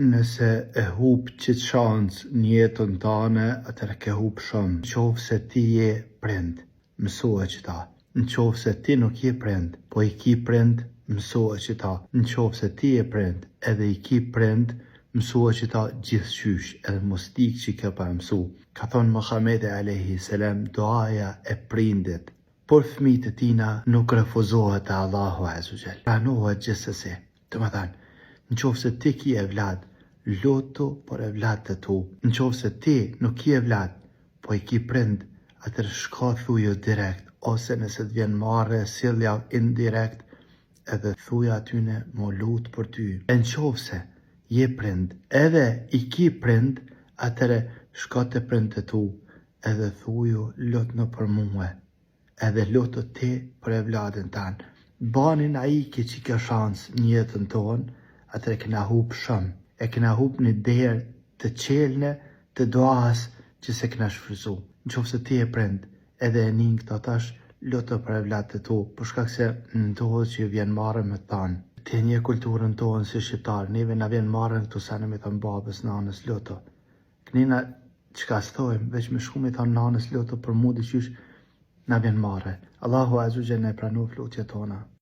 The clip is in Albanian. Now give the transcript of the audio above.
Nëse e hub qëtë shansë në jetën tane, atëherë ke hub shumë. Në qofë se ti je prind, mësoa qëta. Në qofë se ti nuk je prind, po i ki prind, mësoa qëta. Në qofë se ti je prind edhe i ki prind, mësoa qëta gjithqysh edhe mos tik që ke pa mësu. Ka thonë Muhamedi a.s. Duaja e prindit por fëmijët e tina nuk refuzohet e Allahu Azugjel. Pranohet gjithsesi. Të më thanë, në qofë se ti ki e vlad, lotu por e vlad të tu. Në qofë se ti nuk ki e vlad, po i ki prind, atër shka thujo direkt, ose nëse të vjen marre, sillja indirekt, edhe thuja atyne mo lutë për ty. E në qofë se je prind, edhe i ki prind, atëre shka të prind të tu, edhe thuju lutë në për muhe, edhe lutë ti për e vladin tanë. Banin a i ki që ka shansë një jetën tonë, atër e këna hub shumë, e këna hub një derë të qelne të duas që se këna shfryzu. Në qofë se ti e prind, edhe e njën këta tash, lutë për e vlad të tu, për shkak se ndodhë që vjen marrë me tanë. Ti e një kulturën tonë si shqiptarë, neve na vjen marrën këtu sa në me thënë babës, nanës, lutë. Kënina që ka stojmë, veç me shku me thënë nanës, lutë për mu dhe qysh na vjen marrë. Allahu Azugjel ne pranof lutje tona.